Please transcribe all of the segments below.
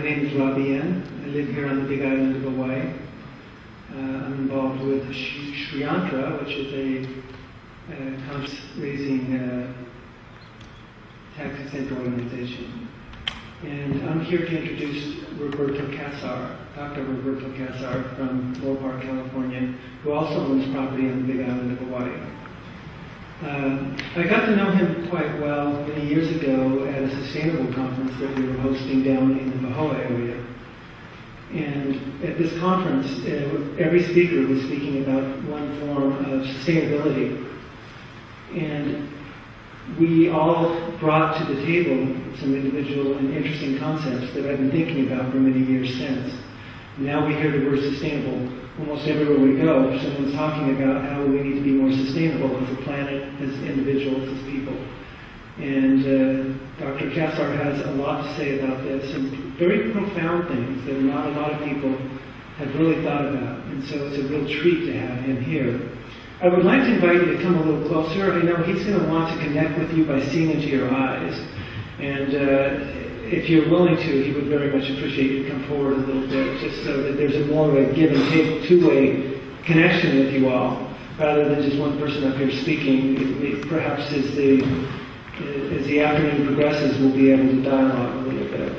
name is Robbie N. I live here on the Big Island of Hawaii. I'm involved with Sri Yantra, which is a conscience-raising tax-exempt organization. And I'm here to introduce Roberto Cassar, Dr. Roberto Cassar from Lower Park, California, who also owns property on the Big Island of Hawaii. I got to know him quite well many years ago at a sustainable conference that we were hosting down in the Mahoa area. And at this conference, every speaker was speaking about one form of sustainability. And we all brought to the table some individual and interesting concepts that I've been thinking about for many years since. Now we hear the word sustainable almost everywhere we go. Someone's talking about how we need to be more sustainable as a planet, as individuals, as people. And Dr. Cassar has a lot to say about this, and very profound things that not a lot of people have really thought about. And so it's a real treat to have him here. I would like to invite you to come a little closer. I know he's going to want to connect with you by seeing into your eyes. And if you're willing to, he would very much appreciate you to come forward a little bit, just so that there's a more of a give and take, two-way connection with you all, rather than just one person up here speaking. Perhaps as the afternoon progresses, we'll be able to dialogue a little bit.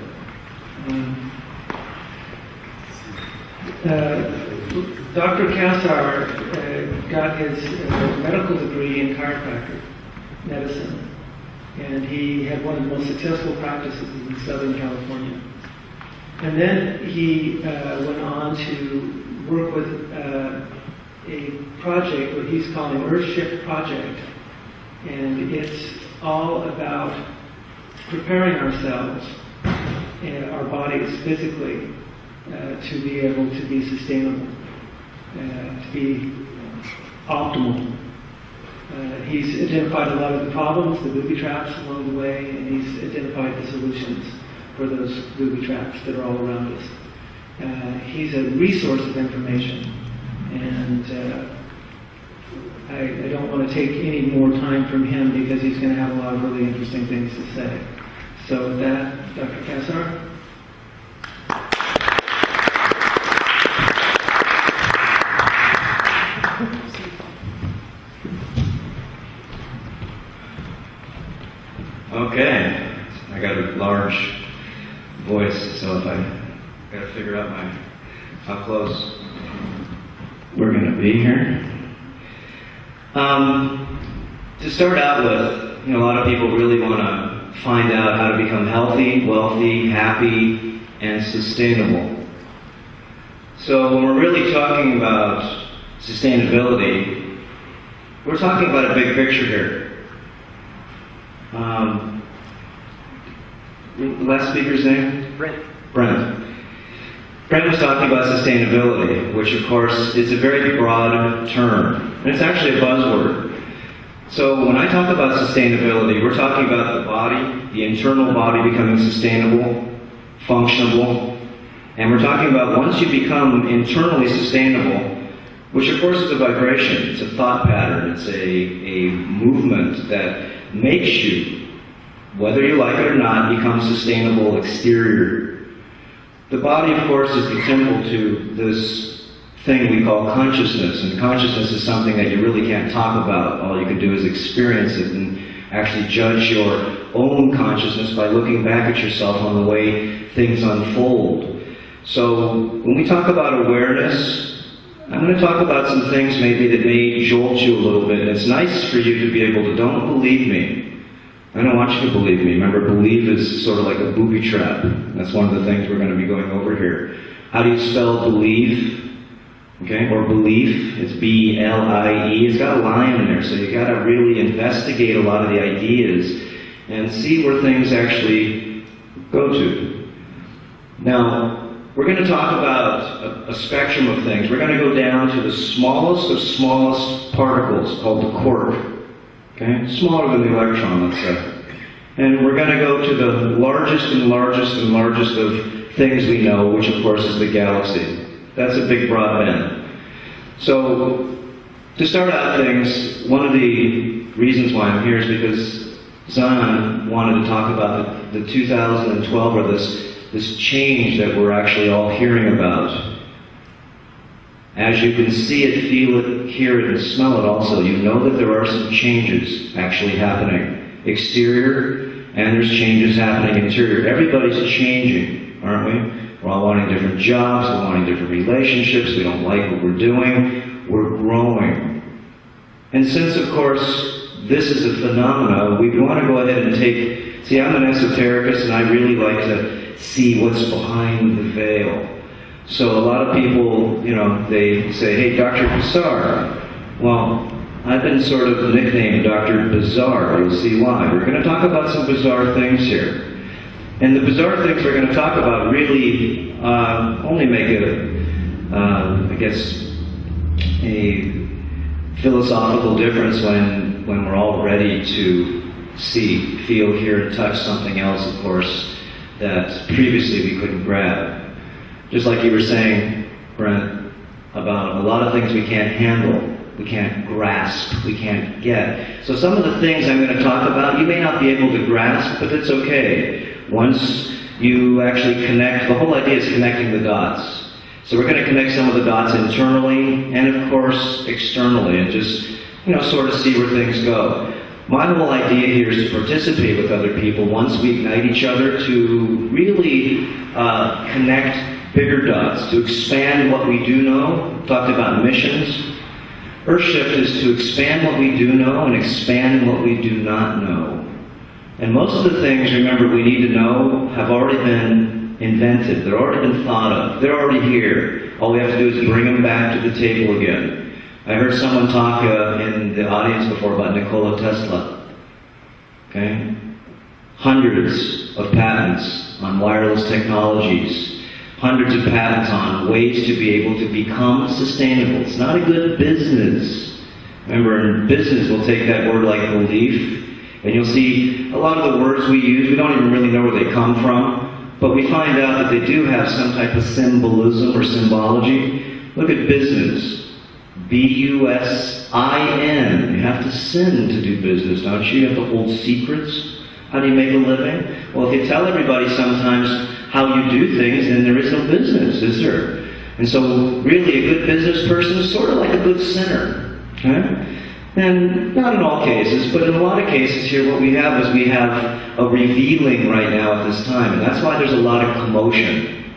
Dr. Cassar got his medical degree in chiropractic medicine, and he had one of the most successful practices in Southern California. And then he went on to work with a project, what he's calling Earthshift Project, and it's all about preparing ourselves and our bodies physically to be able to be sustainable, to be optimal. He's identified a lot of the problems, the booby traps along the way, and he's identified the solutions for those booby traps that are all around us. He's a resource of information, and I don't want to take any more time from him because he's going to have a lot of really interesting things to say. So with that, Dr. Cassar. Okay, I got a large voice, so if I got to figure out how close we're going to be here. To start out with, a lot of people really want to find out how to become healthy, wealthy, happy, and sustainable. So when we're really talking about sustainability, we're talking about a big picture here. The last speaker's name? Brent. Brent was talking about sustainability, which of course is a very broad term, and it's actually a buzzword. So when I talk about sustainability, we're talking about the body, the internal body becoming sustainable, functionable, and we're talking about once you become internally sustainable, which of course is a vibration, it's a thought pattern, it's a movement that makes you, whether you like it or not, become sustainable exterior. The body, of course, is the temple to this thing we call consciousness, and consciousness is something that you really can't talk about. All you can do is experience it and actually judge your own consciousness by looking back at yourself on the way things unfold. So when we talk about awareness, I'm going to talk about some things maybe that may jolt you a little bit, and it's nice for you to be able to, don't believe me. I don't want you to believe me. Remember, believe is sort of like a booby trap. That's one of the things we're going to be going over here. How do you spell believe? Okay, or belief, it's B-L-I-E. It's got a lion in there, so you got to really investigate a lot of the ideas and see where things actually go to. Now, we're going to talk about a spectrum of things. We're going to go down to the smallest of smallest particles called the quark. Okay, smaller than the electron, let's say. And we're going to go to the largest and largest and largest of things we know, which of course is the galaxy. That's a big broad bend. So, to start out things, one of the reasons why I'm here is because Zan wanted to talk about the 2012, or this this change that we're actually all hearing about. As you can see it, feel it, hear it, and smell it also, you know that there are some changes actually happening. Exterior, and there's changes happening interior. Everybody's changing, aren't we? We're all wanting different jobs, we're wanting different relationships, we don't like what we're doing, we're growing. And since, of course, this is a phenomenon, we want to go ahead and see, I'm an esotericist and I really like to see what's behind the veil. So a lot of people, they say, hey, Dr. Cassar. Well, I've been sort of nicknamed Dr. Bizarre. You'll see why. We're going to talk about some bizarre things here. And the bizarre things we're going to talk about really only make a philosophical difference when we're all ready to see, feel, hear, and touch something else, of course, that previously we couldn't grab. Just like you were saying, Brent, about a lot of things we can't handle, we can't grasp, we can't get. So some of the things I'm going to talk about, you may not be able to grasp, but it's okay. Once you actually connect, the whole idea is connecting the dots. So we're going to connect some of the dots internally and, of course, externally, and just, sort of see where things go. My whole idea here is to participate with other people once we ignite each other to really connect bigger dots, to expand what we do know. Talked about missions. Earthshift is to expand what we do know and expand what we do not know. And most of the things, remember, we need to know have already been invented. They've already been thought of. They're already here. All we have to do is bring them back to the table again. I heard someone talk in the audience before about Nikola Tesla. Okay? Hundreds of patents on wireless technologies. Hundreds of patents on ways to be able to become sustainable. It's not a good business. Remember, in business, we'll take that word like belief, and you'll see a lot of the words we use, we don't even really know where they come from, but we find out that they do have some type of symbolism or symbology. Look at business. B-U-S-I-N. You have to sin to do business, don't you? You have to hold secrets. How do you make a living? Well, if you tell everybody sometimes how you do things, then there is no business, is there? And so, really, a good business person is sort of like a good sinner. Okay? And not in all cases, but in a lot of cases here, what we have is we have a revealing right now at this time, and that's why there's a lot of commotion.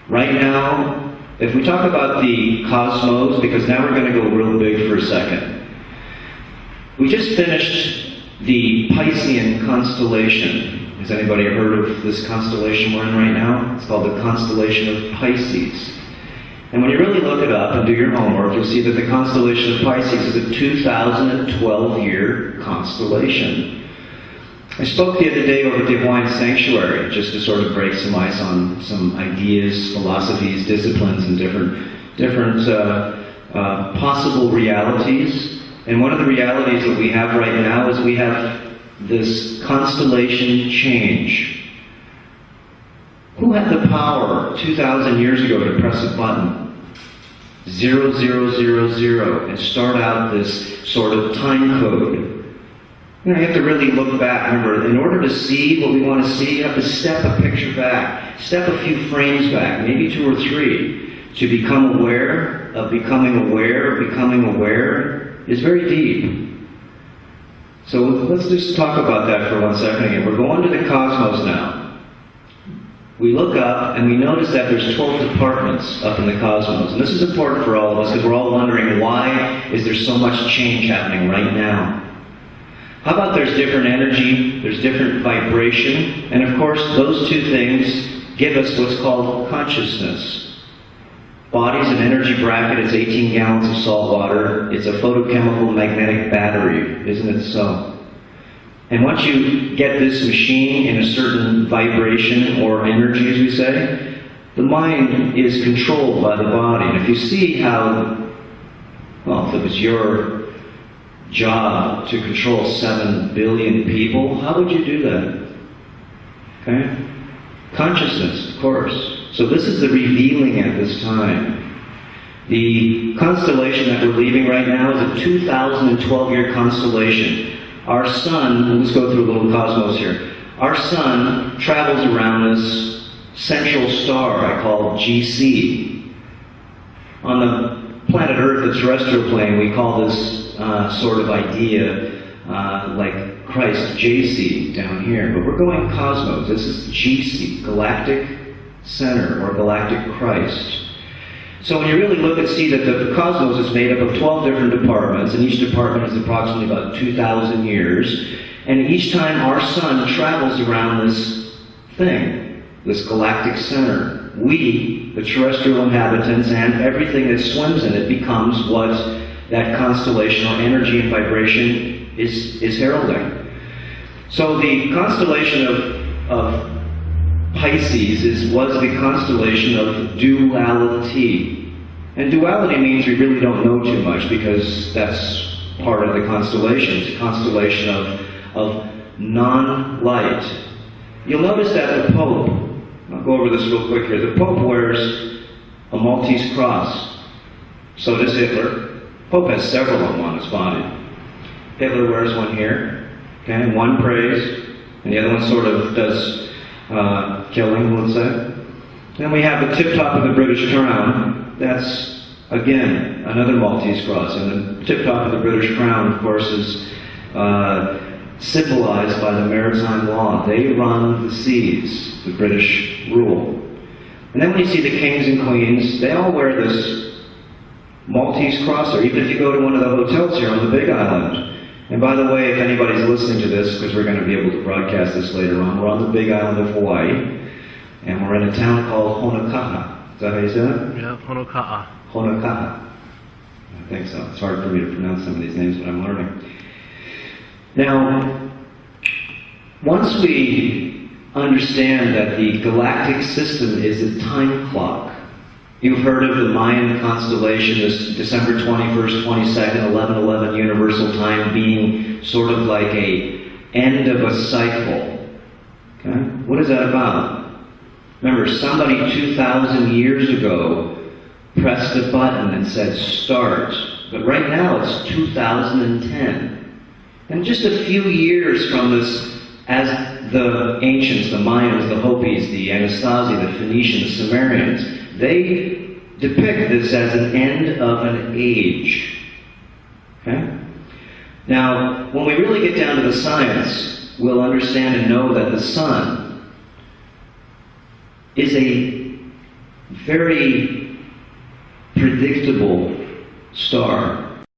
Right now, if we talk about the cosmos, because now we're going to go real big for a second. We just finished the Piscean constellation. Has anybody heard of this constellation we're in right now? It's called the constellation of Pisces. And when you really look it up and do your homework, you'll see that the constellation of Pisces is a 2012-year constellation. I spoke the other day over at the Hawaiian Sanctuary just to sort of break some ice on some ideas, philosophies, disciplines, and different possible realities. And one of the realities that we have right now is we have this constellation change. Who had the power 2,000 years ago to press a button? 0000 and start out this sort of time code. You have to really look back. Remember, in order to see what we want to see, you have to step a picture back, step a few frames back, maybe 2 or 3, to become aware of becoming aware of becoming aware is very deep. So let's just talk about that for 1 second again. We're going to the cosmos now. We look up and we notice that there's 12 departments up in the cosmos. And this is important for all of us because we're all wondering, why is there so much change happening right now? How about there's different energy, there's different vibration, and of course those two things give us what's called consciousness. Body's an energy bracket, it's 18 gallons of salt water, it's a photochemical magnetic battery, isn't it so? And once you get this machine in a certain vibration or energy, as we say, the mind is controlled by the body. And if you see how, well, if it was your job to control 7 billion people, how would you do that? Okay? Consciousness, of course. So this is the revealing at this time. The constellation that we're leaving right now is a 2012-year constellation. Our sun, let's go through a little cosmos here. Our sun travels around us central star I call GC. On the planet Earth, the terrestrial plane, we call this sort of idea like Christ, JC, down here. But we're going cosmos. This is GC, Galactic Center, or Galactic Christ. So when you really look and see that the cosmos is made up of 12 different departments, and each department is approximately about 2,000 years, and each time our sun travels around this thing, this galactic center, we, the terrestrial inhabitants, and everything that swims in it becomes what that constellation or energy and vibration is heralding. So the constellation of Pisces was the constellation of duality. And duality means we really don't know too much, because that's part of the constellation. It's a constellation of non-light. You'll notice that the Pope, I'll go over this real quick here, the Pope wears a Maltese cross. So does Hitler. Pope has several of them on his body. Hitler wears one here, okay? One prays, and the other one sort of does killing, let's say. Then we have the tip top of the British crown. That's, again, another Maltese cross. And the tip top of the British crown, of course, is symbolized by the maritime law. They run the seas. The British rule. And then when you see the kings and queens, they all wear this Maltese cross there, even if you go to one of the hotels here on the Big Island. And by the way, if anybody's listening to this, because we're going to be able to broadcast this later on, we're on the Big Island of Hawaii, and we're in a town called Honoka'a. Is that how you say that? Yeah, Honoka'a. Honoka'a. I think so. It's hard for me to pronounce some of these names, but I'm learning. Now, once we understand that the galactic system is a time clock, you've heard of the Mayan constellation, this December 21st, 22nd, 11/11 universal time being sort of like a end of a cycle. Okay? What is that about? Remember, somebody 2,000 years ago pressed a button and said start. But right now it's 2010. And just a few years from this, as the ancients, the Mayans, the Hopis, the Anasazi, the Phoenicians, the Sumerians, they depict this as an end of an age. Okay? Now, when we really get down to the science, we'll understand and know that the sun is a very predictable star.